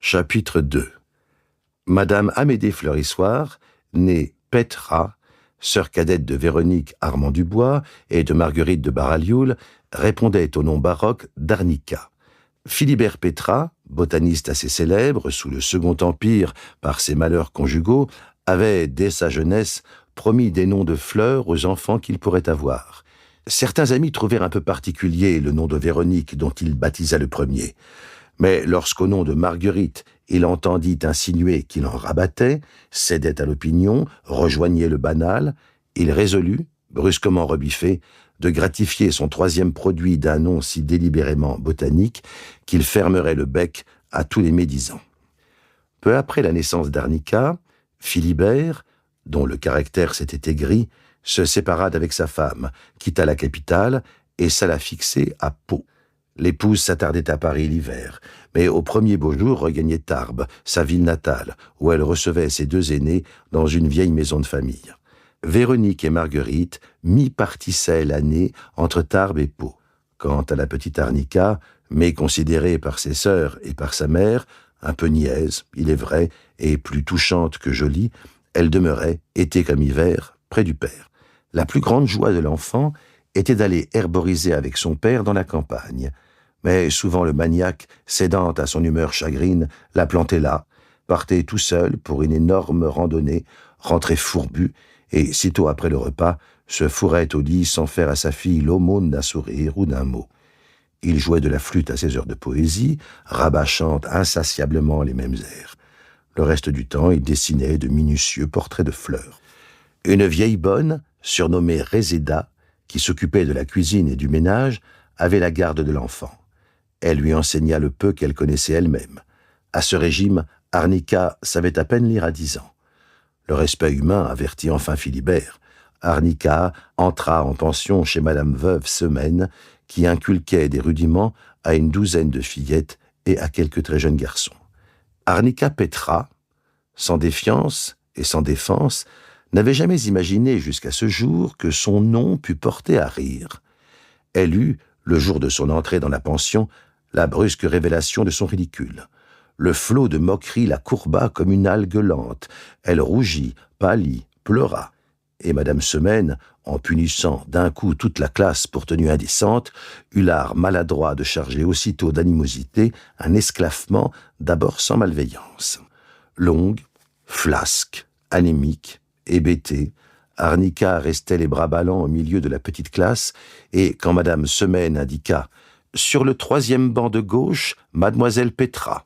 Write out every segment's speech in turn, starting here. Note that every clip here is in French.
Chapitre 2. Madame Amédée Fleurissoir, née Petra, sœur cadette de Véronique Armand-Dubois et de Marguerite de Baralioul, répondait au nom baroque d'Arnica. Philibert Pétrat, botaniste assez célèbre sous le Second Empire par ses malheurs conjugaux, avait, dès sa jeunesse, promis des noms de fleurs aux enfants qu'il pourrait avoir. Certains amis trouvèrent un peu particulier le nom de Véronique dont il baptisa le premier. Mais lorsqu'au nom de Marguerite, il entendit insinuer qu'il en rabattait, cédait à l'opinion, rejoignait le banal, il résolut, brusquement rebiffé, de gratifier son troisième produit d'un nom si délibérément botanique qu'il fermerait le bec à tous les médisants. Peu après la naissance d'Arnica, Philibert, dont le caractère s'était aigri, se sépara d'avec sa femme, quitta la capitale et s'alla fixer à Pau. L'épouse s'attardait à Paris l'hiver, mais au premier beau jour regagnait Tarbes, sa ville natale, où elle recevait ses deux aînés dans une vieille maison de famille. Véronique et Marguerite mi-partissaient l'année entre Tarbes et Pau. Quant à la petite Arnica, méconsidérée par ses sœurs et par sa mère, un peu niaise, il est vrai, et plus touchante que jolie, elle demeurait, été comme hiver, près du père. La plus grande joie de l'enfant était d'aller herboriser avec son père dans la campagne. Mais souvent le maniaque, cédant à son humeur chagrine, la plantait là, partait tout seul pour une énorme randonnée, rentrait fourbu, et sitôt après le repas, se fourrait au lit sans faire à sa fille l'aumône d'un sourire ou d'un mot. Il jouait de la flûte à ses heures de poésie, rabâchant insatiablement les mêmes airs. Le reste du temps, il dessinait de minutieux portraits de fleurs. Une vieille bonne, surnommée Réséda, qui s'occupait de la cuisine et du ménage, avait la garde de l'enfant. Elle lui enseigna le peu qu'elle connaissait elle-même. À ce régime, Arnica savait à peine lire à 10 ans. Le respect humain avertit enfin Philibert. Arnica entra en pension chez Madame Veuve Semaine, qui inculquait des rudiments à une douzaine de fillettes et à quelques très jeunes garçons. Arnica Pétrat, sans défiance et sans défense, n'avait jamais imaginé jusqu'à ce jour que son nom pût porter à rire. Elle eut, le jour de son entrée dans la pension, la brusque révélation de son ridicule. Le flot de moquerie la courba comme une algue lente. Elle rougit, pâlit, pleura. Et Madame Semaine, en punissant d'un coup toute la classe pour tenue indécente, eut l'art maladroit de charger aussitôt d'animosité un esclaffement d'abord sans malveillance. Longue, flasque, anémique, hébétée, Arnica restait les bras ballants au milieu de la petite classe, et quand Madame Semaine indiqua « Sur le 3e banc de gauche, Mademoiselle Pétrat »,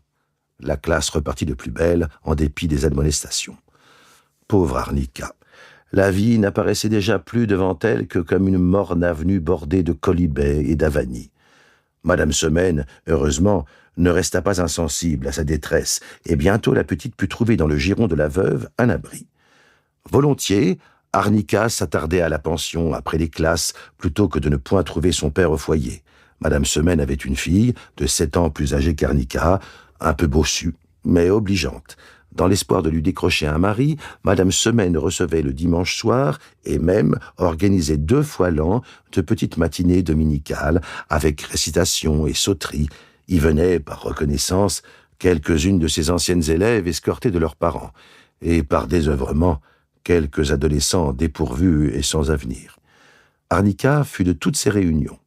la classe repartit de plus belle en dépit des admonestations. Pauvre Arnica, la vie n'apparaissait déjà plus devant elle que comme une morne avenue bordée de colibets et d'avanies. Madame Semaine, heureusement, ne resta pas insensible à sa détresse, et bientôt la petite put trouver dans le giron de la veuve un abri. Volontiers, Arnica s'attardait à la pension après les classes plutôt que de ne point trouver son père au foyer. Madame Semaine avait une fille, de 7 ans plus âgée qu'Arnica, un peu bossue, mais obligeante. Dans l'espoir de lui décrocher un mari, Madame Semaine recevait le dimanche soir et même organisait 2 fois l'an de petites matinées dominicales avec récitation et sauterie. Y venaient, par reconnaissance, quelques-unes de ses anciennes élèves escortées de leurs parents, et par désœuvrement, quelques adolescents dépourvus et sans avenir. Arnica fut de toutes ces réunions.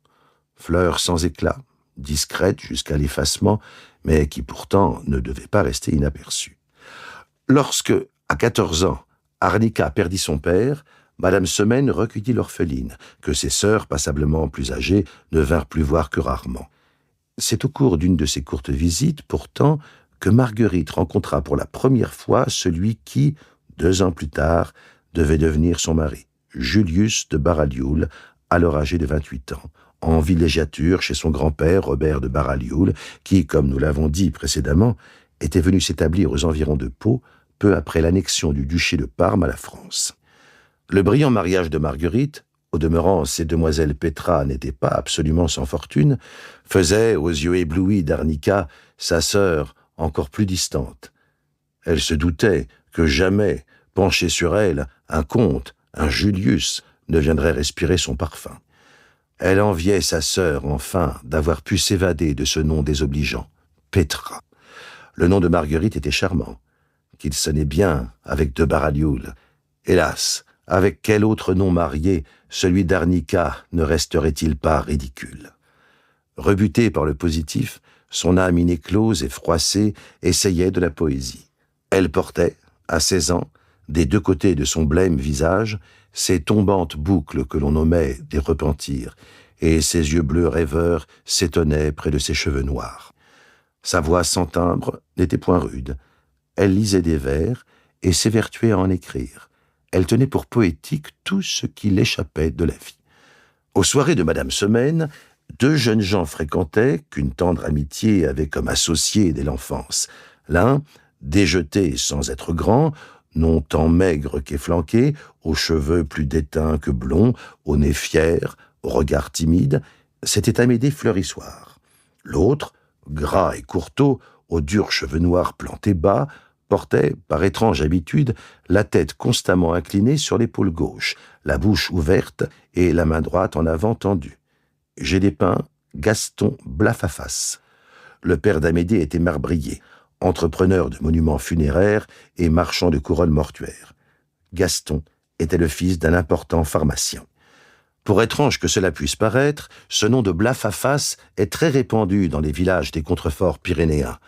Fleur sans éclat, discrète jusqu'à l'effacement, mais qui pourtant ne devait pas rester inaperçue. Lorsque, à 14 ans, Arnica perdit son père, Madame Semaine recueillit l'orpheline, que ses sœurs, passablement plus âgées, ne vinrent plus voir que rarement. C'est au cours d'une de ces courtes visites, pourtant, que Marguerite rencontra pour la première fois celui qui, 2 ans plus tard, devait devenir son mari, Julius de Baralioul, alors âgé de 28 ans, en villégiature chez son grand-père Robert de Baralioul, qui, comme nous l'avons dit précédemment, était venu s'établir aux environs de Pau, peu après l'annexion du duché de Parme à la France. Le brillant mariage de Marguerite, au demeurant ces demoiselles Pétrat n'étaient pas absolument sans fortune, faisait, aux yeux éblouis d'Arnica, sa sœur encore plus distante. Elle se doutait que jamais, penché sur elle, un comte, un Julius, ne viendrait respirer son parfum. Elle enviait sa sœur, enfin, d'avoir pu s'évader de ce nom désobligeant, Pétrat. Le nom de Marguerite était charmant, qu'il sonnait bien avec de Baralioul. Hélas, avec quel autre nom marié, celui d'Arnica ne resterait-il pas ridicule? Rebutée par le positif, son âme inéclose et froissée essayait de la poésie. Elle portait, à 16 ans, des deux côtés de son blême visage, ces tombantes boucles que l'on nommait des repentirs, et ses yeux bleus rêveurs s'étonnaient près de ses cheveux noirs. Sa voix sans timbre n'était point rude. Elle lisait des vers et s'évertuait à en écrire. Elle tenait pour poétique tout ce qui l'échappait de la vie. Aux soirées de Madame Semaine, deux jeunes gens fréquentaient qu'une tendre amitié avait comme associé dès l'enfance. L'un, déjeté sans être grand, non tant maigre qu'efflanqué, aux cheveux plus déteints que blonds, au nez fier, au regard timide, c'était Amédée Fleurissoir. L'autre, gras et courteau, aux durs cheveux noirs plantés bas, portait, par étrange habitude, la tête constamment inclinée sur l'épaule gauche, la bouche ouverte et la main droite en avant tendue. J'ai dépeint Gaston Blafafas. Le père d'Amédée était marbrier, entrepreneur de monuments funéraires et marchand de couronnes mortuaires. Gaston était le fils d'un important pharmacien. Pour étrange que cela puisse paraître, ce nom de Blafafas est très répandu dans les villages des contreforts pyrénéens,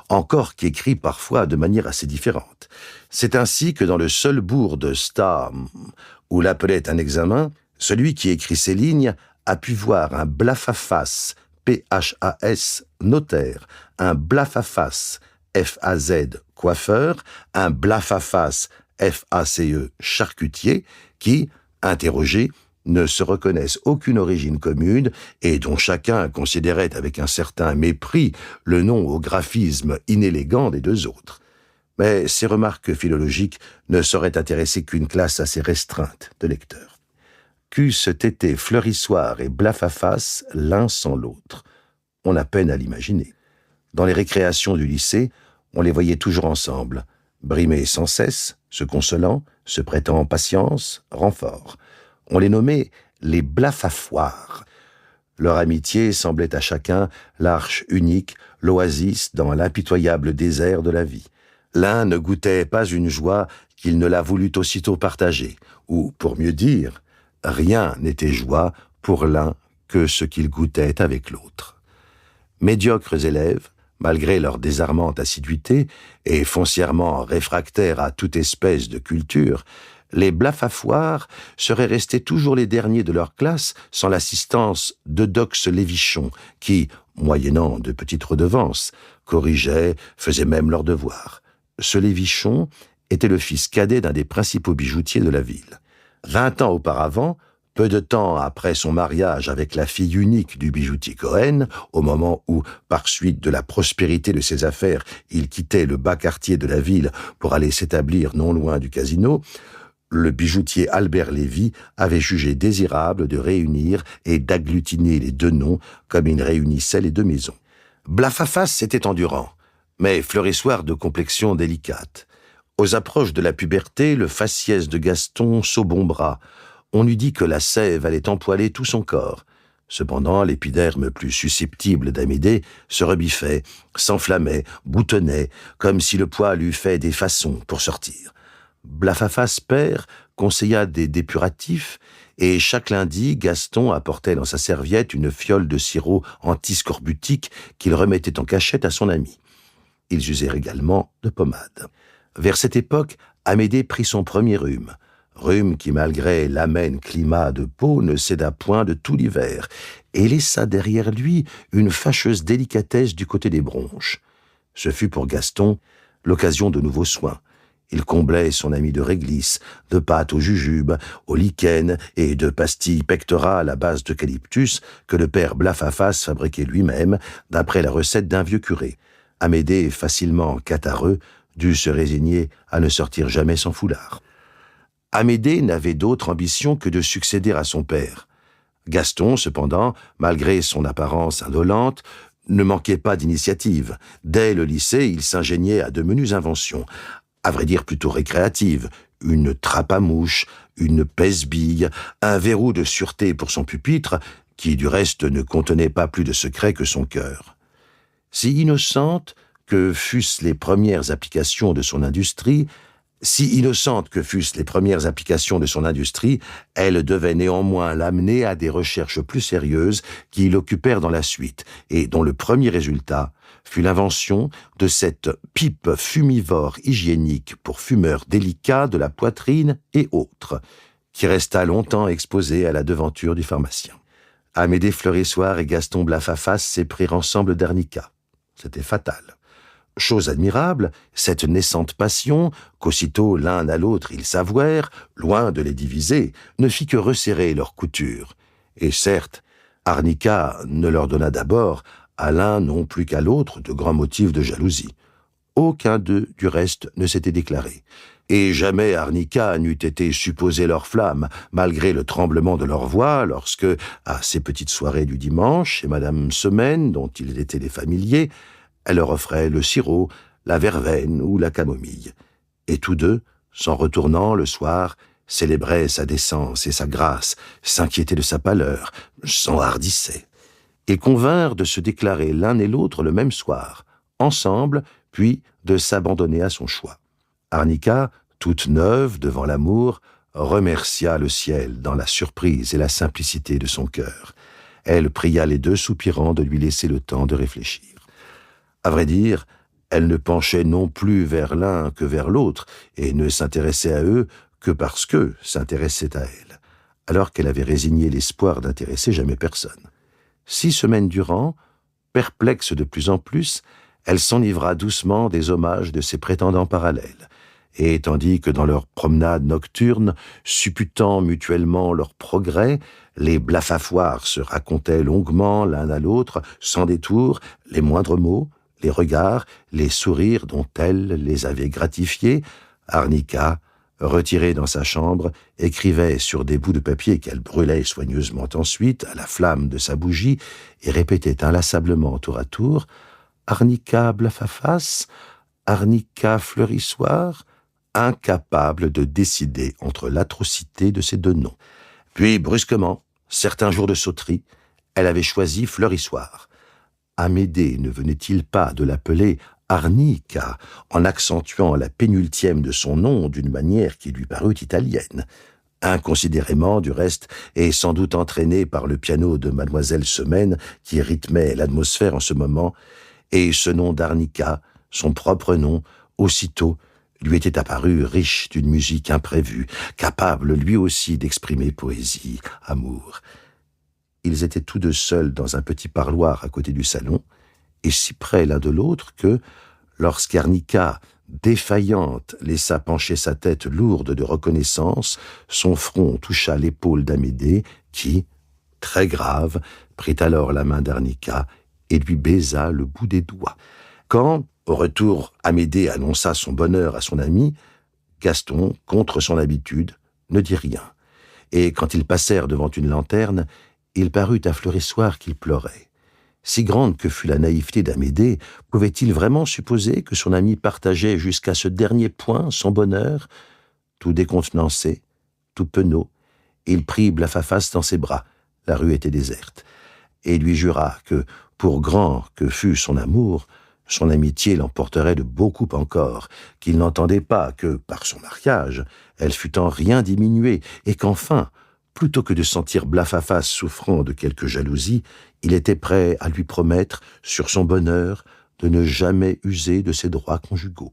encore qu'écrit parfois de manière assez différente. C'est ainsi que dans le seul bourg de Sta, où l'appelait un examen, celui qui écrit ces lignes a pu voir un Blafafas, P-H-A-S, notaire, un Blafafas, F-A-Z, coiffeur, un Blafafas, F-A-C-E, charcutier, qui, interrogé, ne se reconnaissent aucune origine commune et dont chacun considérait avec un certain mépris le nom au graphisme inélégant des deux autres. Mais ces remarques philologiques ne sauraient intéresser qu'une classe assez restreinte de lecteurs. Qu'eussent été Fleurissoir et Blafafas l'un sans l'autre, on a peine à l'imaginer. Dans les récréations du lycée, on les voyait toujours ensemble, brimés sans cesse, se consolant, se prêtant patience, renfort. On les nommait les Blafafoires. Leur amitié semblait à chacun l'arche unique, l'oasis dans l'impitoyable désert de la vie. L'un ne goûtait pas une joie qu'il ne la voulut aussitôt partager, ou, pour mieux dire, rien n'était joie pour l'un que ce qu'il goûtait avec l'autre. Médiocres élèves, malgré leur désarmante assiduité et foncièrement réfractaires à toute espèce de culture, les Blafafoires seraient restés toujours les derniers de leur classe sans l'assistance d'Eudoxe Lévichon, qui, moyennant de petites redevances, corrigeait, faisait même leurs devoirs. Ce Lévichon était le fils cadet d'un des principaux bijoutiers de la ville. 20 ans auparavant, peu de temps après son mariage avec la fille unique du bijoutier Cohen, au moment où, par suite de la prospérité de ses affaires, il quittait le bas quartier de la ville pour aller s'établir non loin du casino, le bijoutier Albert Lévy avait jugé désirable de réunir et d'agglutiner les deux noms comme il réunissait les deux maisons. Blafafas était endurant, mais Fleurissoir de complexion délicate. Aux approches de la puberté, le faciès de Gaston s'aubombra. On eût dit que la sève allait empoiler tout son corps. Cependant, l'épiderme plus susceptible d'Amédée se rebiffait, s'enflammait, boutonnait, comme si le poil eût fait des façons pour sortir. Blafafas père conseilla des dépuratifs, et chaque lundi, Gaston apportait dans sa serviette une fiole de sirop antiscorbutique qu'il remettait en cachette à son ami. Ils usèrent également de pommade. Vers cette époque, Amédée prit son premier rhume qui, malgré l'amène climat de Pau, ne céda point de tout l'hiver, et laissa derrière lui une fâcheuse délicatesse du côté des bronches. Ce fut pour Gaston l'occasion de nouveaux soins. Il comblait son ami de réglisse, de pâte au jujube, au lichen et de pastilles pectorales à base d'eucalyptus que le père Blafafas fabriquait lui-même, d'après la recette d'un vieux curé. Amédée, facilement catarrheux, dut se résigner à ne sortir jamais sans foulard. Amédée n'avait d'autre ambition que de succéder à son père. Gaston, cependant, malgré son apparence indolente, ne manquait pas d'initiative. Dès le lycée, il s'ingéniait à de menues inventions, à vrai dire plutôt récréatives, une trappe à mouche, une pèse-bille, un verrou de sûreté pour son pupitre, qui du reste ne contenait pas plus de secrets que son cœur. Si innocente que fussent les premières applications de son industrie, si innocentes que fussent les premières applications de son industrie, elles devaient néanmoins l'amener à des recherches plus sérieuses qui l'occupèrent dans la suite, et dont le premier résultat fut l'invention de cette pipe fumivore hygiénique pour fumeurs délicats de la poitrine et autres, qui resta longtemps exposée à la devanture du pharmacien. Amédée Fleurissoir et Gaston Blafafas s'éprirent ensemble d'arnica. C'était fatal. Chose admirable, cette naissante passion, qu'aussitôt l'un à l'autre ils s'avouèrent, loin de les diviser, ne fit que resserrer leurs coutures. Et certes, arnica ne leur donna d'abord, à l'un non plus qu'à l'autre, de grands motifs de jalousie. Aucun d'eux, du reste, ne s'était déclaré. Et jamais arnica n'eût été supposé leur flamme, malgré le tremblement de leur voix, lorsque, à ces petites soirées du dimanche, chez Madame Semaine, dont ils étaient les familiers, elle leur offrait le sirop, la verveine ou la camomille. Et tous deux, s'en retournant le soir, célébraient sa décence et sa grâce, s'inquiétaient de sa pâleur, s'enhardissaient. Ils convinrent de se déclarer l'un et l'autre le même soir, ensemble, puis de s'abandonner à son choix. Arnica, toute neuve devant l'amour, remercia le ciel dans la surprise et la simplicité de son cœur. Elle pria les deux soupirants de lui laisser le temps de réfléchir. À vrai dire, elle ne penchait non plus vers l'un que vers l'autre, et ne s'intéressait à eux que parce qu'eux s'intéressaient à elle, alors qu'elle avait résigné l'espoir d'intéresser jamais personne. 6 semaines durant, perplexe de plus en plus, elle s'enivra doucement des hommages de ses prétendants parallèles, et tandis que dans leurs promenades nocturnes, supputant mutuellement leurs progrès, les blafafoirs se racontaient longuement l'un à l'autre, sans détour, les moindres mots, les regards, les sourires dont elle les avait gratifiés, arnica, retirée dans sa chambre, écrivait sur des bouts de papier qu'elle brûlait soigneusement ensuite à la flamme de sa bougie et répétait inlassablement tour à tour « Arnica Blafafas, Arnica Fleurissoir », incapable de décider entre l'atrocité de ces deux noms. Puis, brusquement, certains jours de sauterie, elle avait choisi Fleurissoir. Amédée ne venait-il pas de l'appeler Arnica, en accentuant la pénultième de son nom d'une manière qui lui parut italienne, inconsidérément du reste, et sans doute entraîné par le piano de Mademoiselle Semaine qui rythmait l'atmosphère en ce moment, et ce nom d'Arnica, son propre nom, aussitôt, lui était apparu riche d'une musique imprévue, capable lui aussi d'exprimer poésie, amour. Ils étaient tous deux seuls dans un petit parloir à côté du salon, et si près l'un de l'autre que, lorsqu'Arnica, défaillante, laissa pencher sa tête lourde de reconnaissance, son front toucha l'épaule d'Amédée, qui, très grave, prit alors la main d'Arnica et lui baisa le bout des doigts. Quand, au retour, Amédée annonça son bonheur à son ami, Gaston, contre son habitude, ne dit rien. Et quand ils passèrent devant une lanterne, il parut à Fleurissoir qu'il pleurait. Si grande que fût la naïveté d'Amédée, pouvait-il vraiment supposer que son ami partageait jusqu'à ce dernier point son bonheur? Tout décontenancé, tout penaud, il prit Blafafas dans ses bras, la rue était déserte, et lui jura que, pour grand que fût son amour, son amitié l'emporterait de beaucoup encore, qu'il n'entendait pas que, par son mariage, elle fût en rien diminuée, et qu'enfin, plutôt que de sentir Blafafas souffrant de quelque jalousie, il était prêt à lui promettre, sur son bonheur, de ne jamais user de ses droits conjugaux.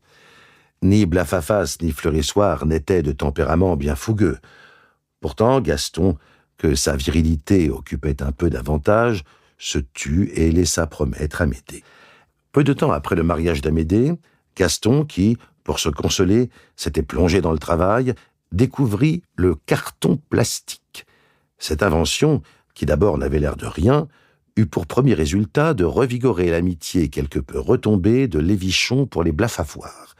Ni Blafafas ni Fleurissoir n'étaient de tempérament bien fougueux. Pourtant, Gaston, que sa virilité occupait un peu davantage, se tut et laissa promettre Amédée. Peu de temps après le mariage d'Amédée, Gaston, qui, pour se consoler, s'était plongé dans le travail, découvrit le carton plastique. Cette invention, qui d'abord n'avait l'air de rien, eut pour premier résultat de revigorer l'amitié quelque peu retombée de Lévichon pour les Blafafoirs.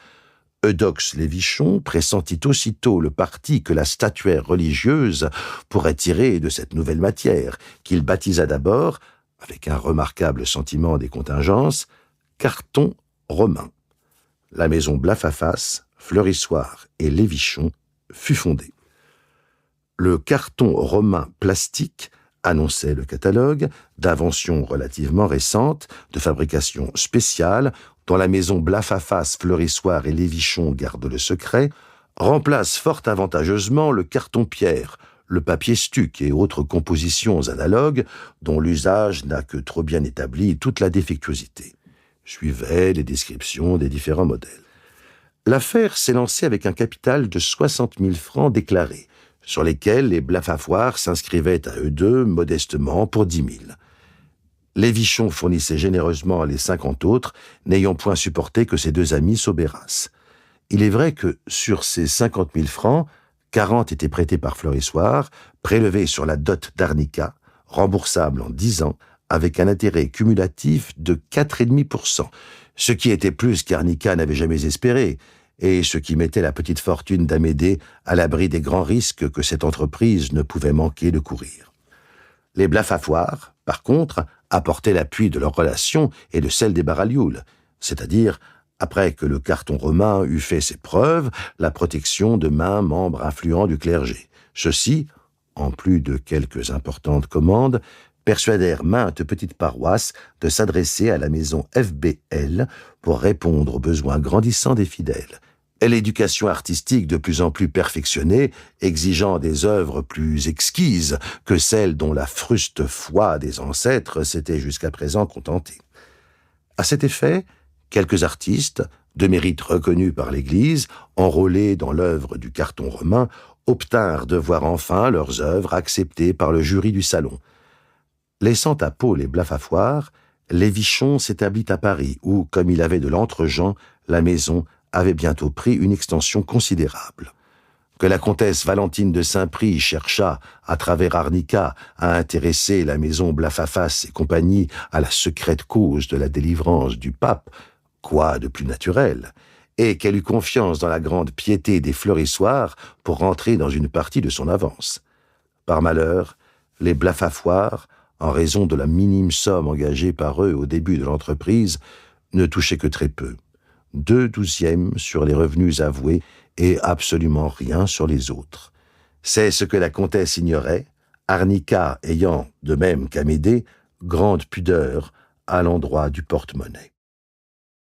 Eudoxe Lévichon pressentit aussitôt le parti que la statuaire religieuse pourrait tirer de cette nouvelle matière, qu'il baptisa d'abord, avec un remarquable sentiment des contingences, carton romain. La maison Blafafas, Fleurissoir et Lévichon fut fondée. Le carton romain plastique annonçait le catalogue d'inventions relativement récentes, de fabrication spéciale, dont la maison Blafafas, Fleurissoir et Lévichon gardent le secret, remplace fort avantageusement le carton-pierre, le papier stuc et autres compositions analogues dont l'usage n'a que trop bien établi toute la défectuosité. Suivaient les descriptions des différents modèles. L'affaire s'est lancée avec un capital de 60 000 francs déclarés, sur lesquels les Blafafoires s'inscrivaient à eux deux modestement pour 10 000. Lévichon fournissait généreusement les 50 autres, n'ayant point supporté que ses deux amis s'obérassent. Il est vrai que, sur ces 50 000 francs, 40 étaient prêtés par Fleurissoir, prélevés sur la dot d'Arnica, remboursable en 10 ans, avec un intérêt cumulatif de 4,5%, ce qui était plus qu'Arnica n'avait jamais espéré, et ce qui mettait la petite fortune d'Amédée à l'abri des grands risques que cette entreprise ne pouvait manquer de courir. Les Blafafoires, par contre, apportaient l'appui de leurs relations et de celles des Baralioul, c'est-à-dire, après que le carton romain eut fait ses preuves, la protection de maints membres influents du clergé. Ceux-ci, en plus de quelques importantes commandes, persuadèrent maintes petites paroisses de s'adresser à la maison FBL pour répondre aux besoins grandissants des fidèles. Et l'éducation artistique de plus en plus perfectionnée, exigeant des œuvres plus exquises que celles dont la fruste foi des ancêtres s'était jusqu'à présent contentée. À cet effet, quelques artistes, de mérite reconnus par l'Église, enrôlés dans l'œuvre du carton romain, obtinrent de voir enfin leurs œuvres acceptées par le jury du salon. Laissant à Pau les Blafafoires, Lévichon s'établit à Paris, où, comme il avait de l'entre-gens, la maison avait bientôt pris une extension considérable. Que la comtesse Valentine de Saint-Prix chercha, à travers Arnica, à intéresser la maison Blafafas et compagnie à la secrète cause de la délivrance du pape, quoi de plus naturel, et qu'elle eut confiance dans la grande piété des Fleurissoirs pour rentrer dans une partie de son avance. Par malheur, les Blafafoires, en raison de la minime somme engagée par eux au début de l'entreprise, ne touchaient que très peu, 2/12 sur les revenus avoués et absolument rien sur les autres. C'est ce que la comtesse ignorait, Arnica ayant, de même qu'Amédée, grande pudeur à l'endroit du porte-monnaie.